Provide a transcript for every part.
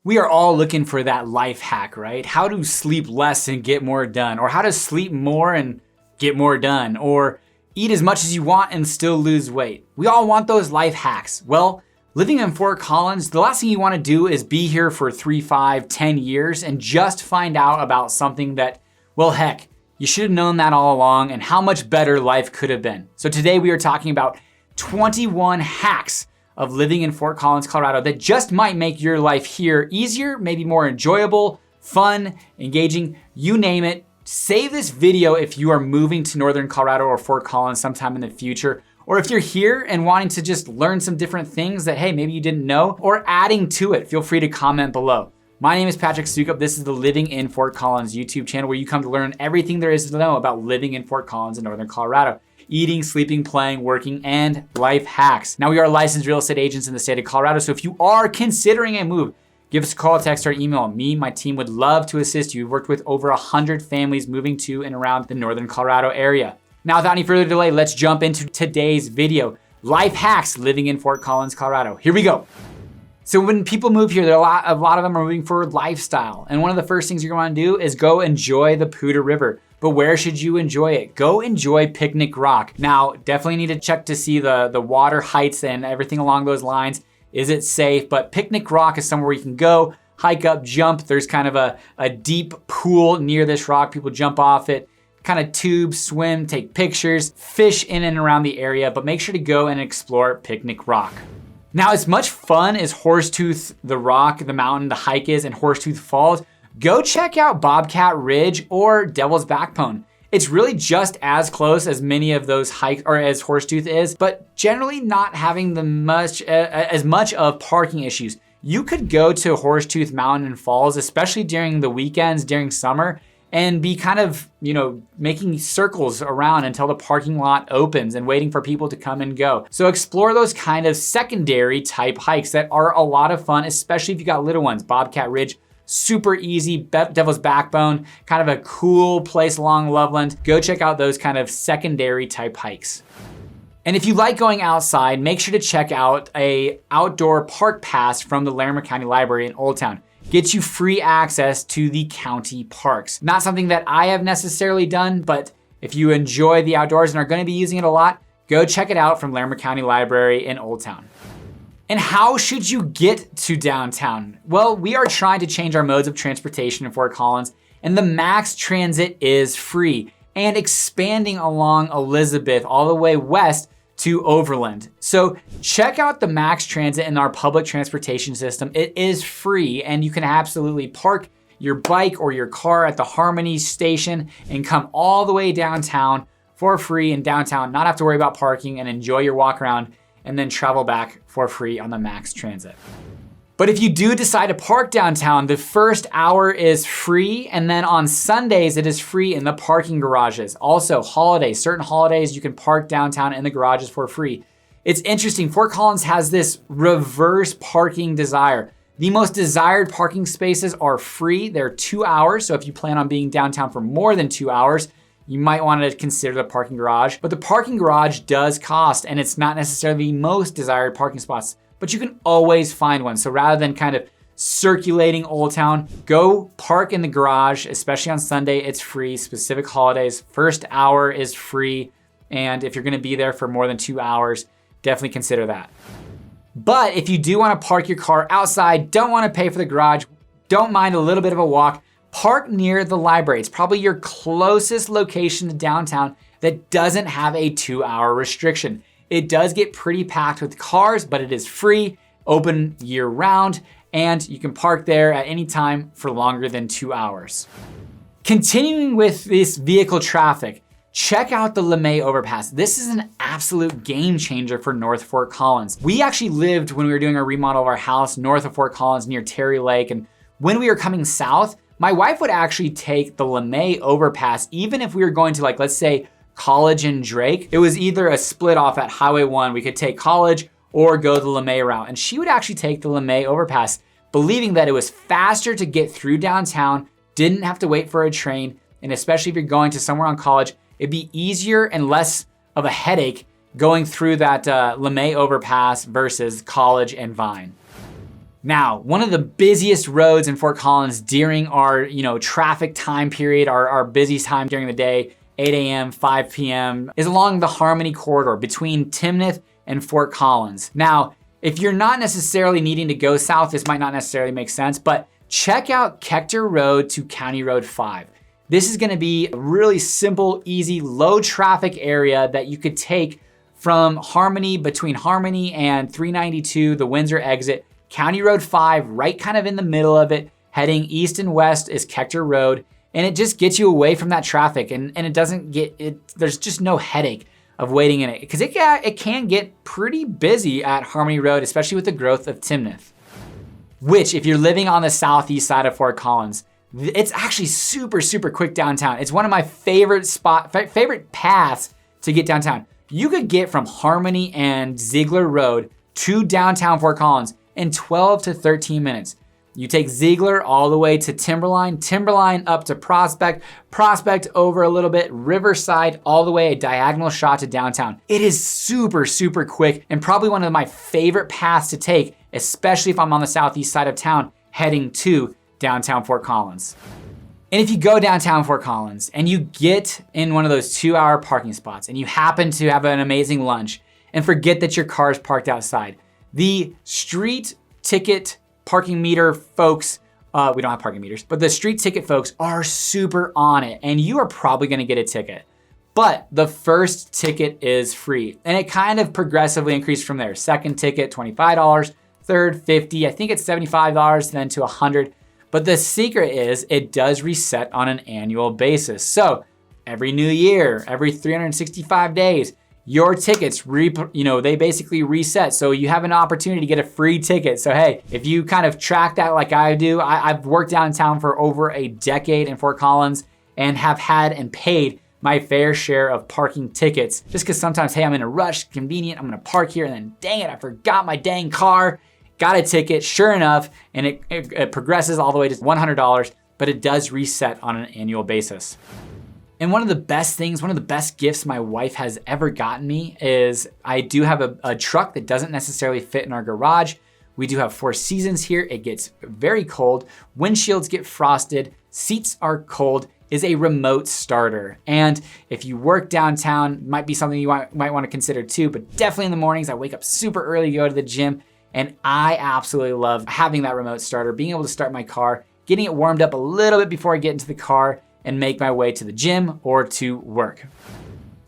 We are all looking for that life hack, right? How to sleep less and get more done, or how to sleep more and get more done, or eat as much as you want and still lose weight. We all want those life hacks. Well, living in Fort Collins, the last thing you want to do is be here for 3, 5, 10 years and just find out about something that, well, heck, you should have known that all along and how much better life could have been. So today we are talking about 21 hacks of living in Fort Collins, Colorado that just might make your life here easier, maybe more enjoyable, fun, engaging, you name it. Save this video if you are moving to Northern Colorado or Fort Collins sometime in the future, or if you're here and wanting to just learn some different things that, hey, maybe you didn't know, or adding to it, feel free to comment below. My name is Patrick Soukup. This is the Living in Fort Collins YouTube channel where you come to learn everything there is to know about living in Fort Collins in Northern Colorado. Eating, sleeping, playing, working, and life hacks. Now, we are licensed real estate agents in the state of Colorado, so if you are considering a move, give us a call, text, or email. Me, my team would love to assist you. We've worked with over 100 families moving to and around the Northern Colorado area. Now, without any further delay, let's jump into today's video. Life hacks living in Fort Collins, Colorado. Here we go. So when people move here, a lot of them are moving for lifestyle. And one of the first things you're going to do is go enjoy the Poudre River. But where should you enjoy it? Go enjoy Picnic Rock. Now, definitely need to check to see the water heights and everything along those lines. Is it safe? But Picnic Rock is somewhere where you can go, hike up, jump. There's kind of a deep pool near this rock. People jump off it, kind of tube, swim, take pictures, fish in and around the area, but make sure to go and explore Picnic Rock. Now, as much fun as Horsetooth, the rock, the mountain, the hike is, and Horsetooth Falls, go check out Bobcat Ridge or Devil's Backbone. It's really just as close as many of those hikes, or as Horsetooth is, but generally not having as much of parking issues. You could go to Horsetooth Mountain and Falls, especially during the weekends, during summer, and be kind of, making circles around until the parking lot opens and waiting for people to come and go. So explore those kind of secondary type hikes that are a lot of fun, especially if you got little ones. Bobcat Ridge, super easy. Devil's Backbone, kind of a cool place along Loveland. Go check out those kind of secondary type hikes. And if you like going outside, make sure to check out a outdoor park pass from the Larimer County Library in Old Town. Gets you free access to the county parks. Not something that I have necessarily done, but if you enjoy the outdoors and are gonna be using it a lot, go check it out from Larimer County Library in Old Town. And how should you get to downtown? Well, we are trying to change our modes of transportation in Fort Collins, and the Max Transit is free and expanding along Elizabeth all the way west to Overland. So check out the Max Transit in our public transportation system. It is free and you can absolutely park your bike or your car at the Harmony station and come all the way downtown for free in downtown, not have to worry about parking and enjoy your walk around and then travel back for free on the Max Transit. But if you do decide to park downtown, the first hour is free, and then on Sundays it is free in the parking garages. Also, holidays, certain holidays you can park downtown in the garages for free. It's interesting, Fort Collins has this reverse parking desire. The most desired parking spaces are free, they're 2 hours, so if you plan on being downtown for more than 2 hours, you might want to consider the parking garage. But the parking garage does cost, and it's not necessarily the most desired parking spots, but you can always find one. So rather than kind of circulating Old Town, go park in the garage, especially on Sunday, it's free. Specific holidays, first hour is free. And if you're gonna be there for more than 2 hours, definitely consider that. But if you do wanna park your car outside, don't wanna pay for the garage, don't mind a little bit of a walk, park near the library. It's probably your closest location to downtown that doesn't have a 2-hour restriction. It does get pretty packed with cars, but it is free, open year round, and you can park there at any time for longer than 2 hours. Continuing with this vehicle traffic, check out the LeMay Overpass. This is an absolute game changer for North Fort Collins. We actually lived, when we were doing a remodel of our house, north of Fort Collins near Terry Lake, and when we were coming south, my wife would actually take the LeMay Overpass, even if we were going to, like, let's say, College and Drake. It was either a split off at Highway 1. We could take College or go the LeMay route. And she would actually take the LeMay Overpass, believing that it was faster to get through downtown, didn't have to wait for a train, and especially if you're going to somewhere on College, it'd be easier and less of a headache going through that LeMay Overpass versus College and Vine. Now, one of the busiest roads in Fort Collins during our, traffic time period, our busiest time during the day, 8 a.m., 5 p.m., is along the Harmony corridor between Timnath and Fort Collins. Now, if you're not necessarily needing to go south, this might not necessarily make sense, but check out Kechter Road to County Road 5. This is gonna be a really simple, easy, low traffic area that you could take from Harmony, between Harmony and 392, the Windsor exit, County Road 5, right kind of in the middle of it, heading east and west is Kechter Road, and it just gets you away from that traffic, and it doesn't get, there's just no headache of waiting in it, because it can get pretty busy at Harmony Road, especially with the growth of Timnath. Which, if you're living on the southeast side of Fort Collins, it's actually super, super quick downtown. It's one of my favorite paths to get downtown. You could get from Harmony and Ziegler Road to downtown Fort Collins in 12 to 13 minutes. You take Ziegler all the way to Timberline up to Prospect over a little bit, Riverside all the way, a diagonal shot to downtown. It is super, super quick and probably one of my favorite paths to take, especially if I'm on the southeast side of town heading to downtown Fort Collins. And if you go downtown Fort Collins and you get in one of those 2-hour parking spots and you happen to have an amazing lunch and forget that your car is parked outside, the street ticket parking meter folks, we don't have parking meters, but the street ticket folks are super on it and you are probably gonna get a ticket. But the first ticket is free and it kind of progressively increased from there. Second ticket, $25, third, $50, I think it's $75, then to $100. But the secret is it does reset on an annual basis. So every new year, every 365 days, your tickets, they basically reset. So you have an opportunity to get a free ticket. So hey, if you kind of track that like I do, I've worked downtown for over a decade in Fort Collins and have had and paid my fair share of parking tickets. Just because sometimes, hey, I'm in a rush, convenient, I'm gonna park here and then dang it, I forgot my dang car. Got a ticket, sure enough, and it progresses all the way to $100, but it does reset on an annual basis. And one of the best things, one of the best gifts my wife has ever gotten me is I do have a truck that doesn't necessarily fit in our garage. We do have 4 seasons here. It gets very cold. Windshields get frosted. Seats are cold. Is a remote starter. And if you work downtown, might be something you might want to consider too, but definitely in the mornings, I wake up super early to go to the gym. And I absolutely love having that remote starter, being able to start my car, getting it warmed up a little bit before I get into the car and make my way to the gym or to work.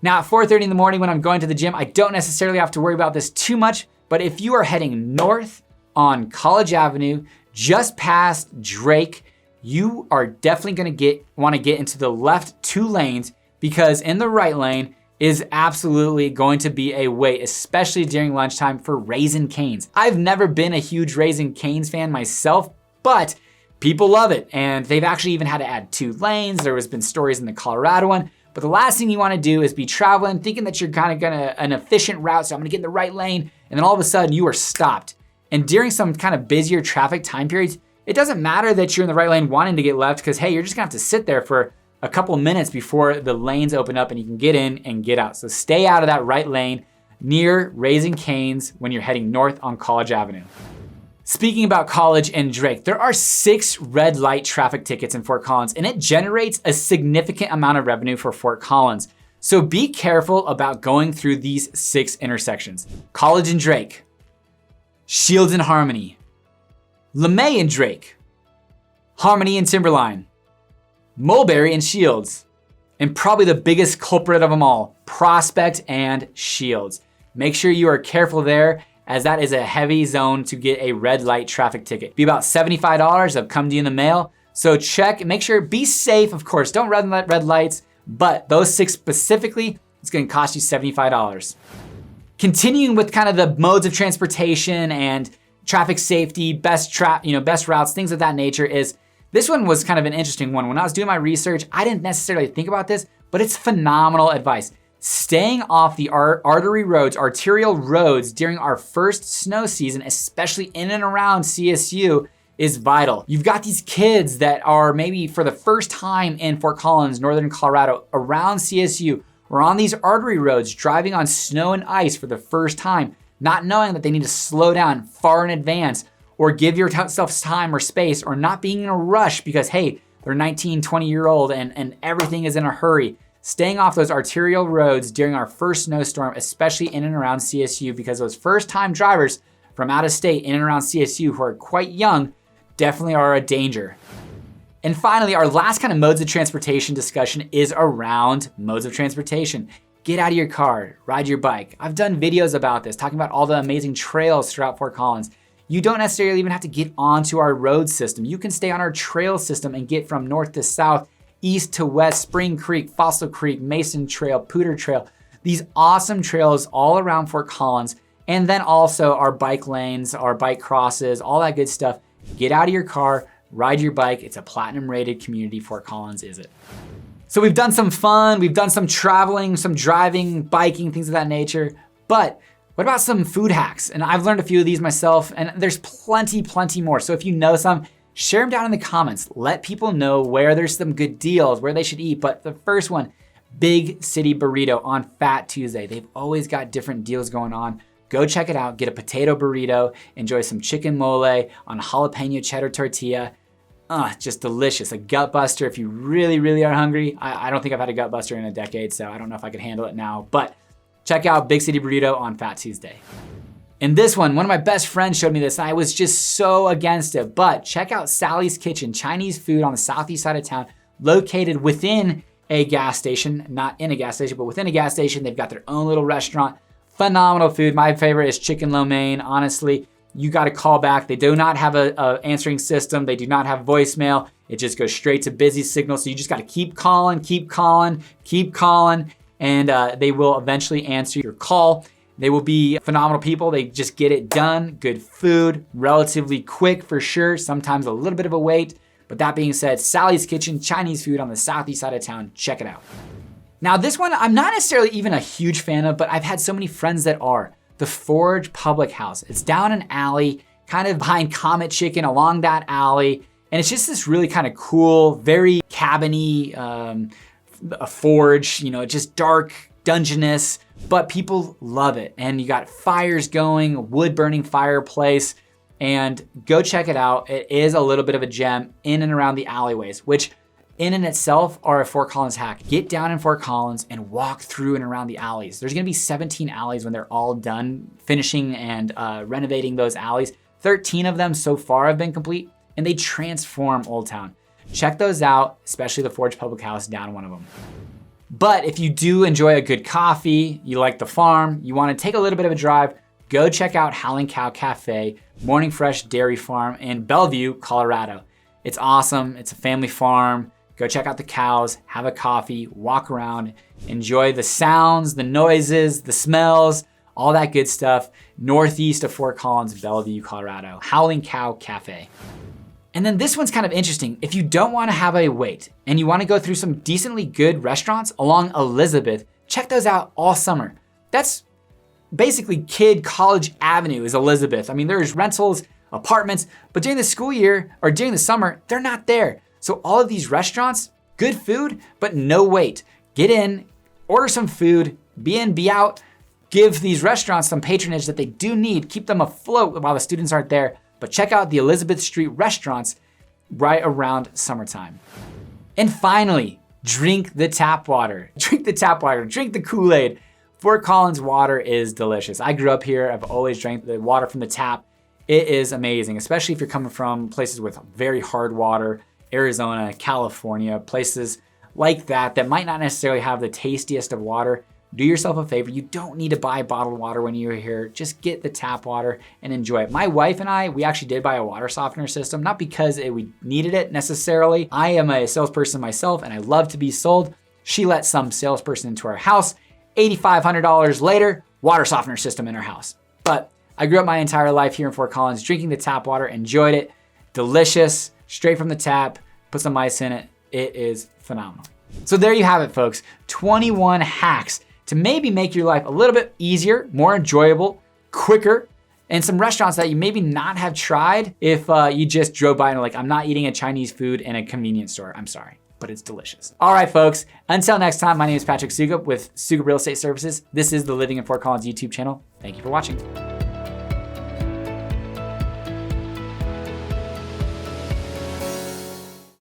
Now at 4:30 in the morning when I'm going to the gym, I don't necessarily have to worry about this too much, but if you are heading north on College Avenue, just past Drake, you are definitely gonna wanna get into the left 2 lanes because in the right lane, is absolutely going to be a wait, especially during lunchtime for Raising Cane's. I've never been a huge Raising Cane's fan myself, but people love it. And they've actually even had to add 2 lanes. There has been stories in the Colorado one, but the last thing you wanna do is be traveling, thinking that you're kind of an efficient route, so I'm gonna get in the right lane, and then all of a sudden you are stopped. And during some kind of busier traffic time periods, it doesn't matter that you're in the right lane wanting to get left, because hey, you're just gonna have to sit there for a couple minutes before the lanes open up and you can get in and get out. So stay out of that right lane near Raising Cane's when you're heading north on College Avenue. Speaking about College and Drake, there are 6 red light traffic tickets in Fort Collins and it generates a significant amount of revenue for Fort Collins. So be careful about going through these 6 intersections. College and Drake, Shields and Harmony, LeMay and Drake, Harmony and Timberline, Mulberry and Shields, and probably the biggest culprit of them all, Prospect and Shields. Make sure you are careful there as that is a heavy zone to get a red light traffic ticket. Be about $75, they'll come to you in the mail. So check, make sure, be safe, of course, don't red lights, but those 6 specifically, it's gonna cost you $75. Continuing with kind of the modes of transportation and traffic safety, best routes, things of that nature is, this one was kind of an interesting one. When I was doing my research, I didn't necessarily think about this, but it's phenomenal advice. Staying off the arterial roads during our first snow season, especially in and around CSU, is vital. You've got these kids that are maybe for the first time in Fort Collins, Northern Colorado, around CSU, or on these artery roads, driving on snow and ice for the first time, not knowing that they need to slow down far in advance, or give yourself time or space, or not being in a rush because, hey, they're 19, 20-year-old and everything is in a hurry. Staying off those arterial roads during our first snowstorm, especially in and around CSU, because those first-time drivers from out of state in and around CSU who are quite young definitely are a danger. And finally, our last kind of modes of transportation discussion is around modes of transportation. Get out of your car, ride your bike. I've done videos about this, talking about all the amazing trails throughout Fort Collins. You don't necessarily even have to get onto our road system. You can stay on our trail system and get from north to south, east to west, Spring Creek, Fossil Creek, Mason Trail, Pooter Trail. These awesome trails all around Fort Collins. And then also our bike lanes, our bike crosses, all that good stuff. Get out of your car, ride your bike. It's a platinum rated community, Fort Collins is it. So we've done some fun, we've done some traveling, some driving, biking, things of that nature. But what about some food hacks? And I've learned a few of these myself, and there's plenty more. So if you know some, share them down in the comments. Let people know where there's some good deals, where they should eat. But the first one, Big City Burrito on Fat Tuesday. They've always got different deals going on. Go check it out, get a potato burrito, enjoy some chicken mole on a jalapeno cheddar tortilla. Just delicious, a gut buster if you really are hungry. I don't think I've had a gut buster in a decade, so I don't know if I could handle it now, but check out Big City Burrito on Fat Tuesday. And this one of my best friends showed me this, and I was just so against it, but check out Sally's Kitchen, Chinese food on the southeast side of town, located within a gas station, not in a gas station, but within a gas station. They've got their own little restaurant. Phenomenal food. My favorite is chicken lo mein. Honestly, you got to call back. They do not have a answering system. They do not have voicemail. It just goes straight to busy signal. So you just got to keep calling, and they will eventually answer your call. They will be phenomenal people. They just get it done. Good food, relatively quick for sure. Sometimes a little bit of a wait. But that being said, Sally's Kitchen, Chinese food on the southeast side of town. Check it out. Now this one, I'm not necessarily even a huge fan of, but I've had so many friends that are. The Forge Public House. It's down an alley, kind of behind Comet Chicken along that alley. And it's just this really kind of cool, very cabiny, a forge, just dark, dungeonous, but people love it. And you got fires going, wood burning fireplace, and go check it out. It is a little bit of a gem in and around the alleyways, which in and itself are a Fort Collins hack. Get down in Fort Collins and walk through and around the alleys. There's gonna be 17 alleys when they're all done finishing and renovating those alleys. 13 of them so far have been complete, and they transform Old Town. Check those out, especially the Forge Public House down one of them. But if you do enjoy a good coffee, you like the farm, you wanna take a little bit of a drive, go check out Howen Cow Cafe, Morning Fresh Dairy Farm in Bellevue, Colorado. It's awesome, it's a family farm. Go check out the cows, have a coffee, walk around, enjoy the sounds, the noises, the smells, all that good stuff. Northeast of Fort Collins, Bellevue, Colorado. Howen Cow Cafe. And then this one's kind of interesting. If you don't want to have a wait and you want to go through some decently good restaurants along Elizabeth, check those out all summer. That's basically Kid College Avenue is Elizabeth. I mean, there's rentals, apartments, but during the school year or during the summer, they're not there. So all of these restaurants, good food, but no wait. Get in, order some food, be in, be out, give these restaurants some patronage that they do need, keep them afloat while the students aren't there. But check out the Elizabeth Street restaurants right around summertime. And finally, drink the tap water. Drink the tap water, drink the Kool-Aid. Fort Collins water is delicious. I grew up here, I've always drank the water from the tap. It is amazing, especially if you're coming from places with very hard water. Arizona, California, places like that might not necessarily have the tastiest of water. Do yourself a favor. You don't need to buy bottled water when you're here. Just get the tap water and enjoy it. My wife and I, we actually did buy a water softener system, not because we needed it necessarily. I am a salesperson myself and I love to be sold. She let some salesperson into our house. $8,500 later, water softener system in our house. But I grew up my entire life here in Fort Collins drinking the tap water, enjoyed it. Delicious. Straight from the tap, put some ice in it. It is phenomenal. So there you have it, folks. 21 hacks to maybe make your life a little bit easier, more enjoyable, quicker, and some restaurants that you maybe not have tried if you just drove by and are like, I'm not eating a Chinese food in a convenience store. I'm sorry, but it's delicious. All right, folks. Until next time, my name is Patrick Soukup with Soukup Real Estate Services. This is the Living in Fort Collins YouTube channel. Thank you for watching.